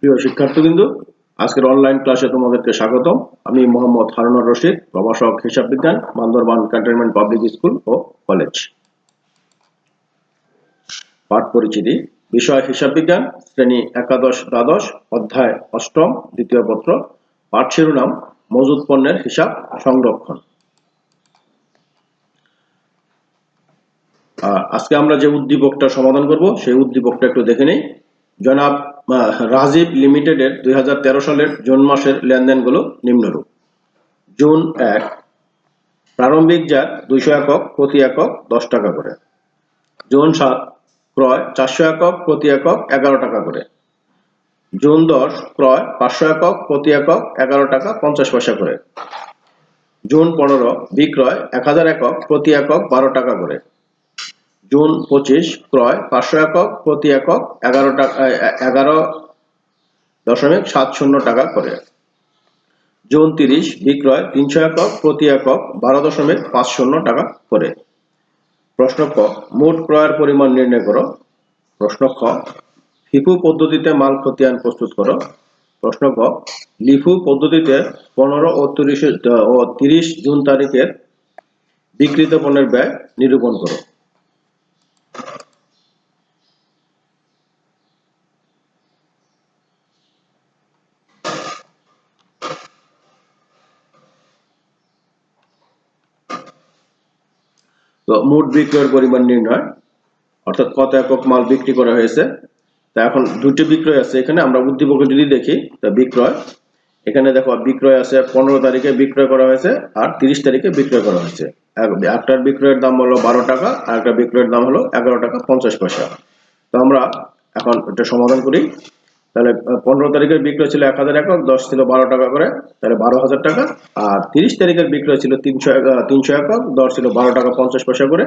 প্রিয় শিক্ষার্থীবৃন্দ, আজকের অনলাইন ক্লাসে তোমাদেরকে স্বাগতম। আমি মোহাম্মদ হারুনুর রশিদ, প্রভাষক হিসাব বিজ্ঞান, বান্দরবান ক্যান্টনমেন্ট পাবলিক স্কুল ও কলেজ। পাঠ পরিচিতি। বিষয় হিসাব বিজ্ঞান, শ্রেণী একাদশ দ্বাদশ, অধ্যায় অষ্টম, দ্বিতীয় পত্র। পাঠ শিরোনাম মজুদ পণ্যের হিসাব সংরক্ষণ। আজকে আমরা যে উদ্দীপকটা সমাধান করব সেই উদ্দীপকটা একটু দেখে নেই। জনাব রাজীব লিমিটেডের 2013 সালের জুন মাসের লেনদেনগুলো নিম্নরূপ। জুন 1, প্রারম্ভিক জাত 200 একক প্রতি একক 10 টাকা করে। জুন 7, ক্রয় 400 একক প্রতি একক 11 টাকা করে। জুন 10, ক্রয় 500 একক প্রতি একক 11 টাকা 50 পয়সা করে। জুন 15, বিক্রয় 1000 একক প্রতি একক 12 টাকা করে। জুন 25, ক্রয় 500 একক প্রতি একক 11.70 টাকা করে। জুন 30, বিক্রয় 300 একক প্রতি একক 12.50 টাকা করে। প্রশ্ন ক, মোট ক্রয়ের পরিমাণ নির্ণয় করো। প্রশ্ন খ, ফিফু পদ্ধতিতে মাল খতিয়ান প্রস্তুত করো। প্রশ্ন গ, লিফু পদ্ধতিতে 15 ও 30 জুন তারিখের বিক্রিত পণ্যের ব্যয় নিরূপণ করো। তো মোট বিক্রয়ের পরিমাণ নির্ণয়, অর্থাৎ কত একক মাল বিক্রি করা হয়েছে। তা এখন দুটি বিক্রয় আছে, এখানে আমরা উদ্দীপকে যদি দেখি তা বিক্রয়, এখানে দেখো বিক্রয় আছে 15 তারিখে বিক্রয় করা হয়েছে আর 30 তারিখে বিক্রয় করা হয়েছে। একটার বিক্রয়ের দাম হলো 12 টাকা আর একটা বিক্রয়ের দাম হলো 11 টাকা 50 পয়সা। তো আমরা এখন এটা সমাধান করি। তাহলে 15 তারিখের বিক্রয় ছিল 1000 একক, 10 ছিল 12 টাকা করে, তাহলে 12,000 টাকা। আর 30 তারিখের বিক্রয় ছিল 300 একক, 10 ছিল 12 টাকা 50 পয়সা করে,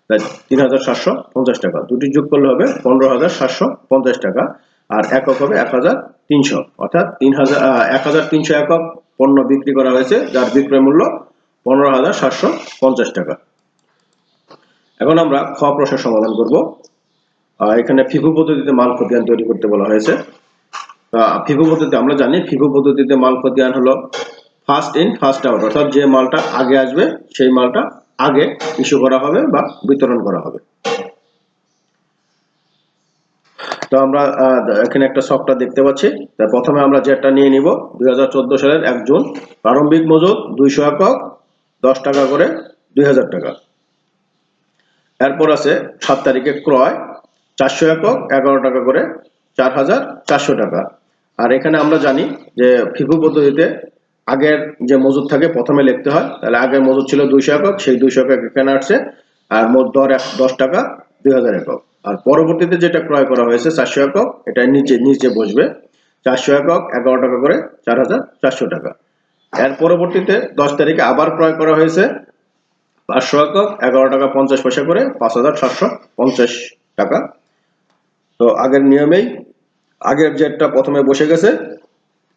তাই 3750 টাকা। দুটি যোগ করলে হবে 15,750 টাকা, আর একক হবে 1300, অর্থাৎ 1300 একক পণ্য বিক্রি করা হয়েছে, যার বিক্রয় মূল্য 15,750 টাকা। এখন আমরা খ প্রশ্নের সমাধান করব। এখানে ফিফু পদ্ধতিতে মাল খতিয়ান তৈরি করতে বলা হয়েছে। ফিফু পদ্ধতি আমরা জানি, ফিফু পদ্ধতিতে মাল খতিয়ান হলো ফার্স্ট ইন ফার্স্ট আউট, অর্থাৎ যে মালটা আগে আসবে সেই মালটা আগে ইস্যু করা হবে বা বিতরণ করা হবে। তো আমরা এখানে একটা সফটওয়্যার দেখতে পাচ্ছি। তাই প্রথমে আমরা যেটা নিয়ে নিব 2014 সালের 1 জুন, প্রারম্ভিক মজুদ 200 একক 10 টাকা করে 2000 টাকা। এরপর আছে 7 তারিখে ক্রয় 400 একক 11 টাকা করে 4400 টাকা। আর এখানে আমরা জানি যে ফিফু পদ্ধতিতে আগের যে মজুদ থাকে প্রথমে লিখতে হয়। তাহলে আগের মজুদ ছিল 200 একক, সেই 200 একক এখানে আসছে, আর মোট দর 10 টাকা 2000 একক। আর পরবর্তীতে যেটা ক্রয় করা হয়েছে 400 একক, এটা নিচে বসবে 400 একক 11 টাকা করে 4400 টাকা। এর পরবর্তীতে 10 তারিখে আবার ক্রয় করা হয়েছে 500 একক 11 টাকা 50 পয়সা করে 5750 টাকা। তো আগের নিয়মেই আগের যেটা প্রথমে বসে গেছে,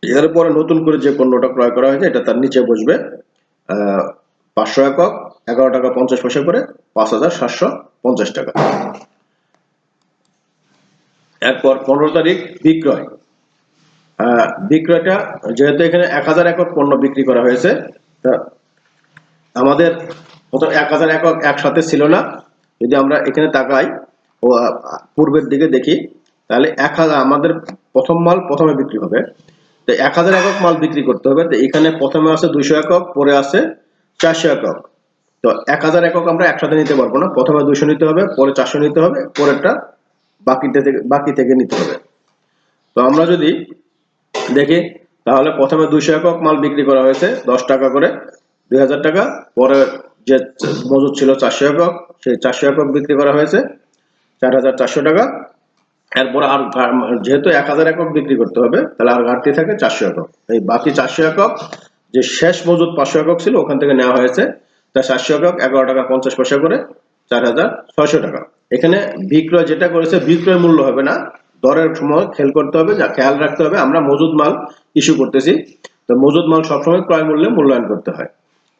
এরপরে নতুন করে যে পণ্যটা ক্রয় করা হয়েছে এটা তার নিচে বসবে 500 একক 11 টাকা 50 পয়সা করে 5750 টাকা। এরপর 15 তারিখ বিক্রয়। বিক্রয়টা যেহেতু এখানে 1000 একক পণ্য বিক্রি করা হয়েছে, তা আমাদের প্রথম 1000 একক একসাথে ছিল না। যদি আমরা এখানে তাকাই ও পূর্বের দিকে দেখি, তাহলে 1000 আমাদের প্রথম মাল প্রথমে বিক্রি হবে। তো 1000 একক মাল বিক্রি করতে হবে। তো এখানে প্রথমে আছে 200 একক, পরে আছে 400 একক। তো 1000 একক আমরা একসাথে নিতে পারবো না, প্রথমে 200 নিতে হবে, পরে 400 নিতে হবে, পরেরটা বাকি থেকে নিতে হবে। তো আমরা যদি দেখি তাহলে প্রথমে 200 একক মাল বিক্রি করা হয়েছে 10 টাকা করে 2000 টাকা, পরে যে মজুদ ছিল 400 একক, সেই 400 একক বিক্রি করা হয়েছে 4400 টাকা। এরপর আর যেহেতু 1000 একক বিক্রি করতে হবে, তাহলে আর ঘাটতি থাকে 400 একক। এই বাকি 400 একক যে শেষ মজুদ 500 একক ছিল ওখান থেকে নেওয়া হয়েছে, তা 400 একক 11 টাকা 50 পয়সা করে 4600 টাকা। এখানে বিক্রয় যেটা করেছে বিক্রয় মূল্য হবে না, দরের সময় খেয়াল রাখতে হবে আমরা মজুদ মাল ইস্যু করতেছি। তো মজুদ মাল সবসময় ক্রয় মূল্যে মূল্যায়ন করতে হয়।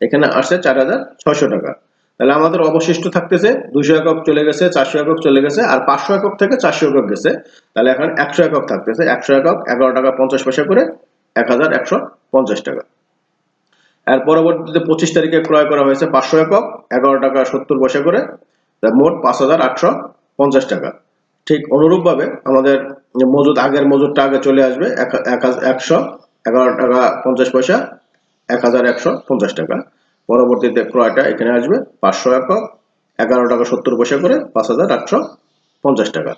এখানে আসছে 4600 টাকা। তাহলে আমাদের অবশিষ্ট থাকতেছে 200 একক চলে গেছে, 400 একক চলে গেছে, আর 500 একক থেকে 400 একক গেছে। তাহলে এখন 100 একক থাকতেছে। 100 একক 11 টাকা 50 পয়সা করে, 1150 টাকা। এর পরবর্তীতে 25 তারিখে ক্রয় করা হয়েছে 500 একক 11 টাকা 70 পয়সা করে, মোট 5850 টাকা। ঠিক অনুরূপভাবে আমাদের মজুদ, আগের মজুদটা আগে চলে আসবে, 111 টাকা 50 পয়সা, 1150 টাকা। পরবর্তীতে ক্রয়টা এখানে আসবে 500 একক 11 টাকা 70 পয়সা করে, 5850 টাকা।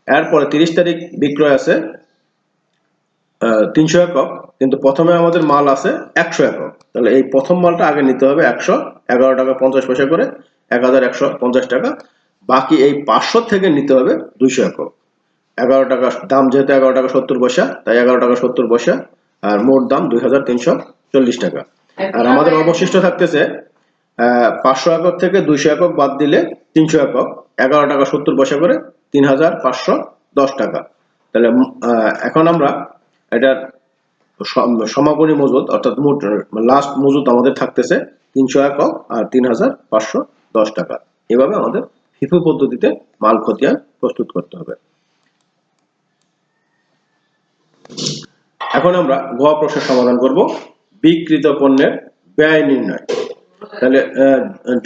এরপরে 30 তারিখ বিক্রয় আছে 300 একক, কিন্তু প্রথমে আমাদের মাল আছে 100 একক। তাহলে এই প্রথম মালটা আগে নিতে হবে 100, 11 টাকা 50 পয়সা করে, 1150 টাকা। বাকি এই 500 থেকে নিতে হবে 200 একক। 11 টাকা দাম, যেহেতু 11 টাকা 70 পয়সা, তাই 11 টাকা 70 পয়সা, আর মোট দাম 2340 টাকা। আর আমাদের অবশিষ্ট থাকতেছে 500 একক থেকে 200 একক বাদ দিলে 300 একক, 11 টাকা 70 পয়সা করে, 3510 টাকা। তাহলে এখন আমরা এটার সমাপনী মজুদ, অর্থাৎ মোট লাস্ট মজুদ আমাদের থাকতেছে 300 একক আর 3510 টাকা। এভাবে আমাদের ফিফো পদ্ধতিতে মাল খতিয়ান প্রস্তুত করতে হবে। এখন আমরা গ প্রশ্নের সমাধান করব, বিক্রিত পণ্যের ব্যয় নির্ণয়। তাহলে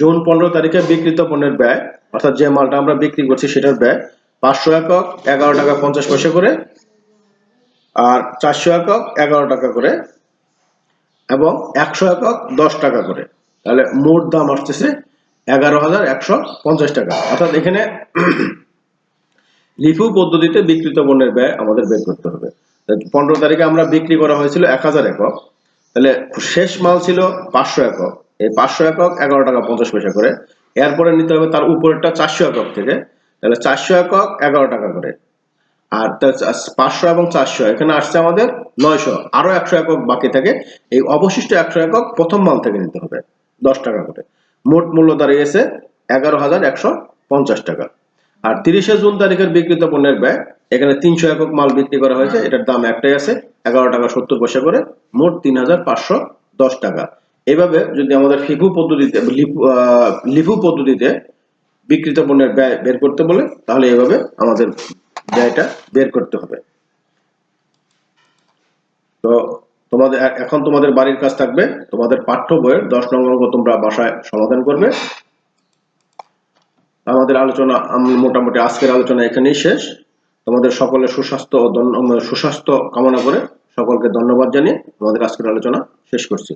জুন 15 তারিখে বিক্রিত পণ্যের ব্যয়, অর্থাৎ যে মালটা আমরা বিক্রি করছি সেটার ব্যয় 500 একক 11 টাকা 50 পয়সা করে, আর 400 একক 11 টাকা করে, এবং 100 একক 10 টাকা করে। তাহলে মোট দাম আসতেছে 11,150 টাকা। অর্থাৎ এখানে লিফু পদ্ধতিতে বিক্রিত পণ্যের ব্যয় আমাদের বের করতে হবে। 15 তারিখে আমরা বিক্রি করা হয়েছিল 1000 একক, তাহলে শেষ মাল ছিল 500 একক। এই 500 একক 11 টাকা 50 পয়সা করে, এরপরে নিতে হবে তার উপরেরটা 400 একক থেকে, তাহলে 400 একক 11 টাকা করে, আর 500 এবং 400 এখানে আসছে আমাদের 900, আরো 100 একক বাকি থাকে। এই অবশিষ্ট 100 একক প্রথম মাল থেকে নিতে হবে 10 টাকা করে। মোট মূল্য দাঁড়িয়েছে 11,150 টাকা। আর 30শে জুন তারিখের বিক্রিত পণ্যের ব্যয়, এখানে 300 একক মাল বিক্রি করা হয়েছে, এটার দাম একটাই আছে 11 টাকা 70 পয়সা করে, মোট 3510 টাকা। এইভাবে যদি আমাদের লিফু পদ্ধতিতে বিক্রিত পণ্যের ব্যয় বের করতে বলে, তাহলে এইভাবে আমাদের ব্যয়টা বের করতে হবে। তো এখন তোমাদের বাড়ির কাজ থাকবে, তোমাদের পাঠ্য বইয়ের 10 নং অঙ্ক তোমরা বাসায় সমাধান করবে। আমাদের আলোচনা মোটামুটি আজকের আলোচনা এখানেই শেষ। তোমাদের সকলের সুস্বাস্থ্য কামনা করে সকলকে ধন্যবাদ জানিয়ে আমাদের আজকের আলোচনা শেষ করছি।